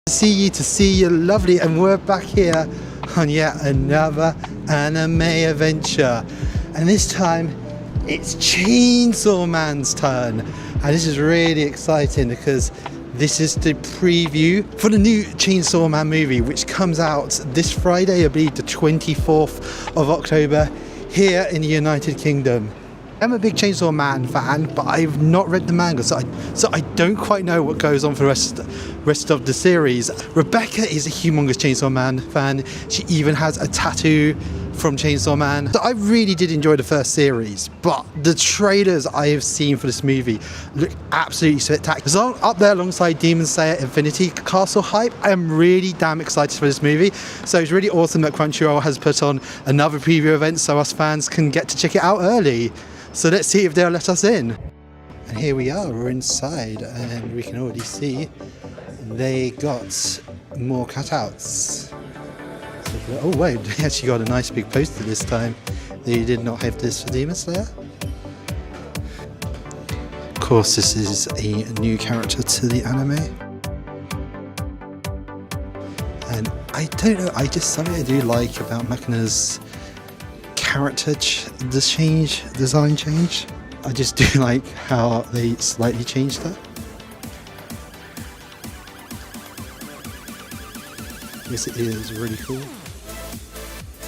To see you, lovely, and we're back here on yet another anime adventure, and this time it's Chainsaw Man's turn, and this is really exciting because this is the preview for the new Chainsaw Man movie, which comes out this Friday, I believe the 24th of October, here in the United Kingdom. I'm a big Chainsaw Man fan, but I've not read the manga, so I don't quite know what goes on for the rest of the series. Rebecca is a humongous Chainsaw Man fan. She even has a tattoo from Chainsaw Man. So I really did enjoy the first series, but the trailers I have seen for this movie look absolutely spectacular. So up there alongside Demon Slayer Infinity Castle hype, I am really damn excited for this movie. So it's really awesome that Crunchyroll has put on another preview event so us fans can get to check it out early. So let's see if they'll let us in. And here we are, we're inside, and we can already see they got more cutouts. Oh wait, they actually got a nice big poster this time. They did not have this for Demon Slayer. Of course, this is a new character to the anime. And I don't know, something I do like about Machina's character design change. I just do like how they slightly changed her. Yes, it is really cool.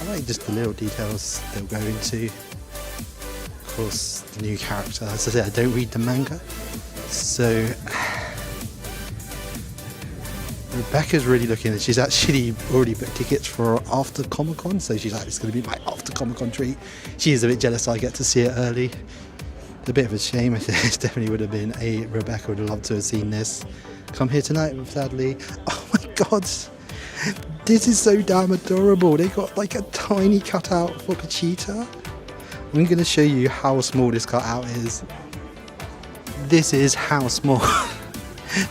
I like just the little details they'll go into. Of course, the new character. As I said, I don't read the manga, so Rebecca's really looking, and she's actually already booked tickets for after Comic-Con, so she's like, it's going to be my after Comic-Con treat. She is a bit jealous I get to see it early. A bit of a shame. It definitely would have been a Rebecca would have loved to have seen this. Come here tonight, sadly. Oh my god, this is so damn adorable. They got like a tiny cutout for Vegeta. I'm going to show you how small this cutout is. This is how small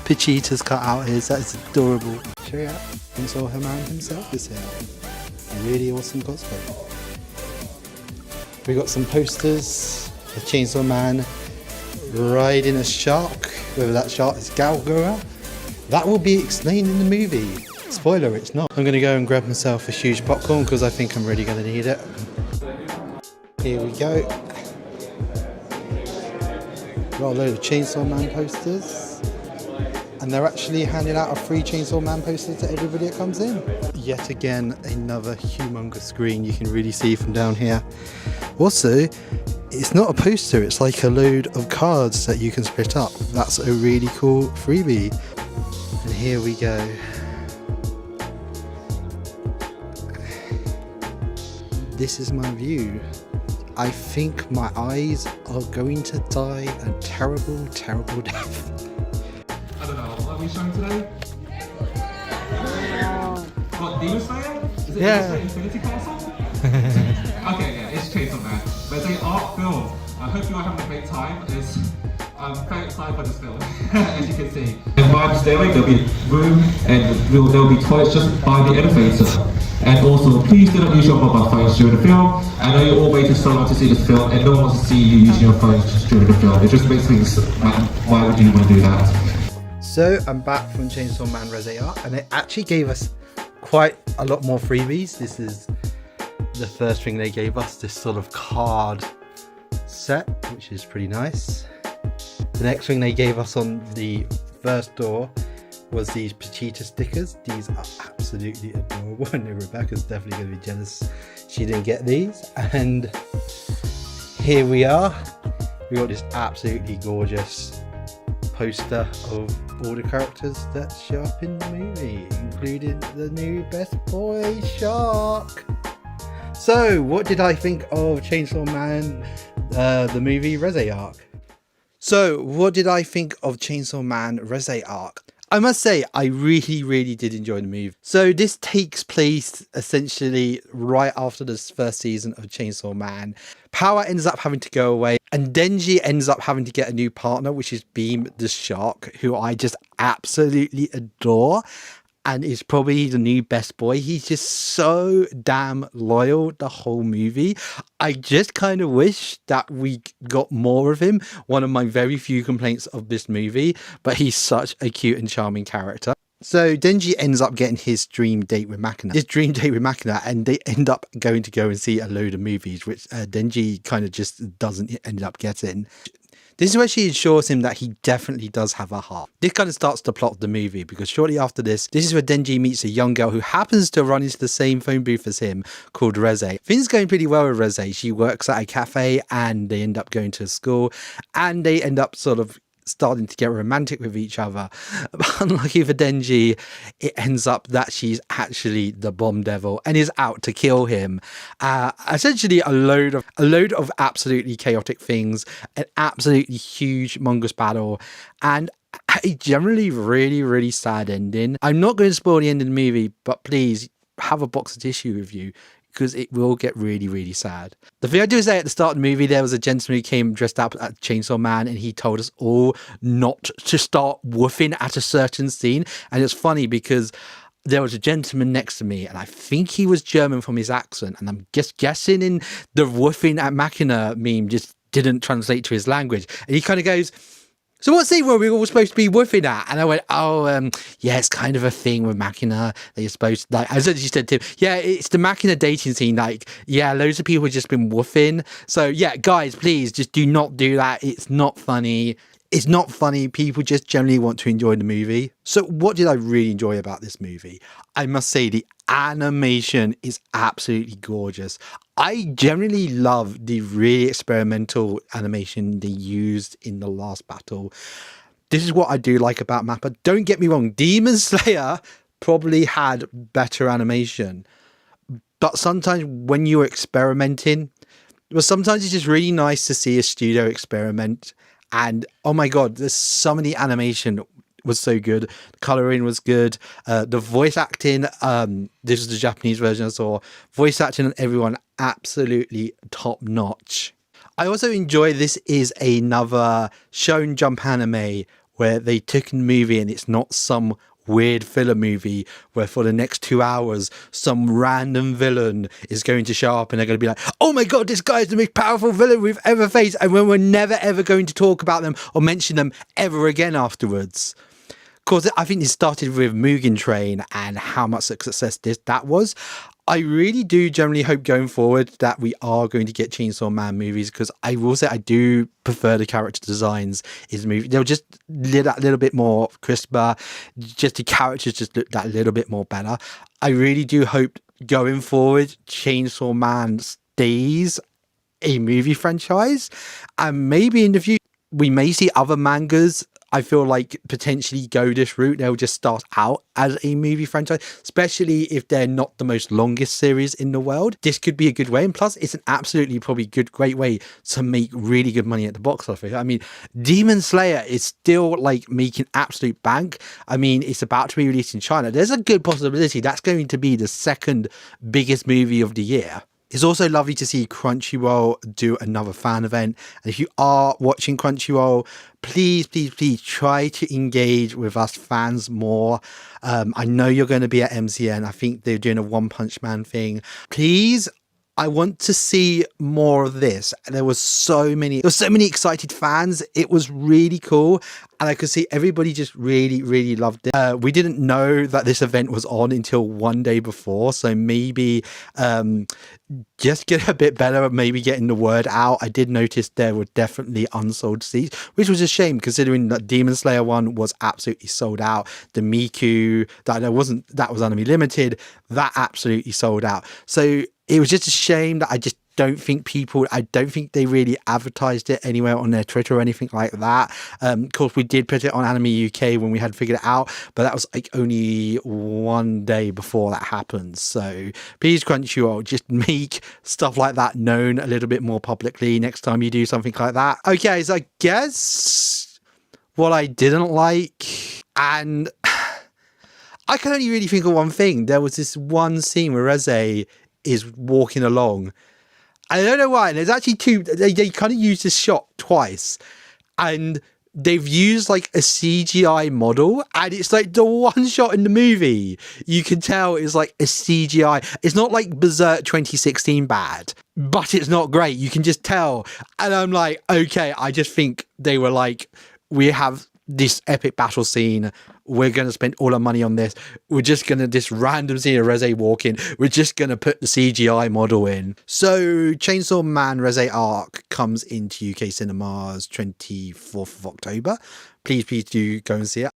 Vegeta's cutout is. That is adorable. Check it out. Chainsaw Man himself is here. Really awesome cosplay. We got some posters of Chainsaw Man riding a shark. Whether that shark is Galgora, that will be explained in the movie. Spoiler, it's not. I'm gonna go and grab myself a huge popcorn because I think I'm really gonna need it. Here we go. Got a load of Chainsaw Man posters. And they're actually handing out a free Chainsaw Man poster to everybody that comes in. Yet again, another humongous screen you can really see from down here. Also, it's not a poster, it's like a load of cards that you can split up. That's a really cool freebie. And here we go. This is my view. I think my eyes are going to die a terrible, terrible death. I don't know, what are we showing today? What, Demon Slayer? Is it Yeah. Infinity Castle? Okay, yeah, it's Chainsaw Man. But it's an art film. I hope you are having a great time. I'm very excited for this film, as you can see. And by the stairway, there'll be a room, and there'll be toilets just by the elevator. And also, please do not use your mobile phones during the film. I know you're all waiting so long to see this film, and no one wants to see you using your phones during the film. It just makes things, why would you want to do that? So I'm back from Chainsaw Man Reze Arc, and it actually gave us quite a lot more freebies. This is the first thing they gave us, this sort of card set, which is pretty nice. The next thing they gave us on the first door was these Vegeta stickers. These are absolutely adorable, and Rebecca's definitely going to be jealous she didn't get these. And here we are. We got this absolutely gorgeous poster of all the characters that show up in the movie, including the new best boy Shark. So what did I think of Chainsaw Man, the movie Reze Arc? So what did I think of Chainsaw Man Reze Arc? I must say, I really did enjoy the movie. So this takes place essentially right after this first season of Chainsaw Man. Power ends up having to go away, and Denji ends up having to get a new partner, which is Beam the Shark, who I just absolutely adore. And is probably the new best boy. He's just so damn loyal the whole movie. I just kind of wish that we got more of him. One of my very few complaints of this movie, but he's such a cute and charming character. So Denji ends up getting his dream date with Makina. And they end up going to go and see a load of movies, which Denji kind of just doesn't end up getting. This is where she assures him that he definitely does have a heart. This kind of starts the plot of the movie, because shortly after this is where Denji meets a young girl who happens to run into the same phone booth as him, called Reze. Things going pretty well with Reze. She works at a cafe and they end up going to school and they end up sort of starting to get romantic with each other. But unlucky for Denji, it ends up that she's actually the bomb devil and is out to kill him. Essentially a load of absolutely chaotic things, an absolutely huge mongoose battle, and a generally really, really sad ending. I'm not going to spoil the end of the movie, but please have a box of tissue with you, because it will get really, really sad. The thing I do say at the start of the movie, there was a gentleman who came dressed up as Chainsaw Man and he told us all not to start woofing at a certain scene. And it's funny because there was a gentleman next to me and I think he was German from his accent. And I'm just guessing in the woofing at Makina meme just didn't translate to his language. And he kind of goes, "So what scene were we all supposed to be woofing at?" And I went, yeah, it's kind of a thing with Makina. They're supposed to, like, I essentially said to him, yeah, it's the Makina dating scene. Like, yeah, loads of people have just been woofing. So yeah, guys, please just do not do that. It's not funny. It's not funny. People just generally want to enjoy the movie. So what did I really enjoy about this movie? I must say the animation is absolutely gorgeous. I generally love the really experimental animation they used in the last battle. This is what I do like about Mappa. Don't get me wrong, Demon Slayer probably had better animation. But sometimes when you're experimenting, well, sometimes it's just really nice to see a studio experiment. And oh my god, there's some of the animation was so good. The coloring was good. The voice acting, this is the Japanese version I saw. Voice acting and everyone absolutely top notch. I also enjoy this is another Shonen Jump anime where they took a movie and it's not some weird filler movie where for the next 2 hours some random villain is going to show up and they're going to be like, oh my god, this guy is the most powerful villain we've ever faced, and when we're never ever going to talk about them or mention them ever again afterwards. Of course, I think it started with Mugen Train and how much success that was. I really do generally hope going forward that we are going to get Chainsaw Man movies, because I will say I do prefer the character designs in the movie. They were just that little bit more crisper. Just the characters just looked that little bit more better. I really do hope going forward Chainsaw Man stays a movie franchise, and maybe in the future we may see other mangas. I feel like potentially go this route. They'll just start out as a movie franchise, especially if they're not the most longest series in the world. This could be a good way. And plus, it's an absolutely probably great way to make really good money at the box office. I mean, Demon Slayer is still like making absolute bank. I mean, it's about to be released in China. There's a good possibility that's going to be the second biggest movie of the year. It's also lovely to see Crunchyroll do another fan event. And if you are watching Crunchyroll, please try to engage with us fans more. I know you're going to be at MCN. I think they're doing a One Punch Man thing. Please, I want to see more of this. There was so many excited fans. It was really cool. And I could see everybody just really loved it. We didn't know that this event was on until one day before. So maybe just get a bit better at maybe getting the word out. I did notice there were definitely unsold seats, which was a shame considering that Demon Slayer one was absolutely sold out. The Miku, that was Anime Limited, that absolutely sold out. So it was just a shame that I don't think they really advertised it anywhere on their Twitter or anything like that. Of course, we did put it on Anime UK when we had figured it out, but that was like only one day before that happened. So please, Crunchyroll, just make stuff like that known a little bit more publicly next time you do something like that. Okay, so I guess what I didn't like, and I can only really think of one thing. There was this one scene where Reze is walking along. I don't know why. There's actually two. They kind of used this shot twice, and they've used like a CGI model, and it's like the one shot in the movie you can tell is like a CGI. It's not like Berserk 2016 bad, but it's not great. You can just tell, and I'm like, okay. I just think they were like, we have this epic battle scene. we're going to spend all our money on this. We're just going to, this random scene of Reze walking, we're just going to put the CGI model in. So Chainsaw Man Reze Arc comes into UK cinemas 24th of October. Please do go and see it.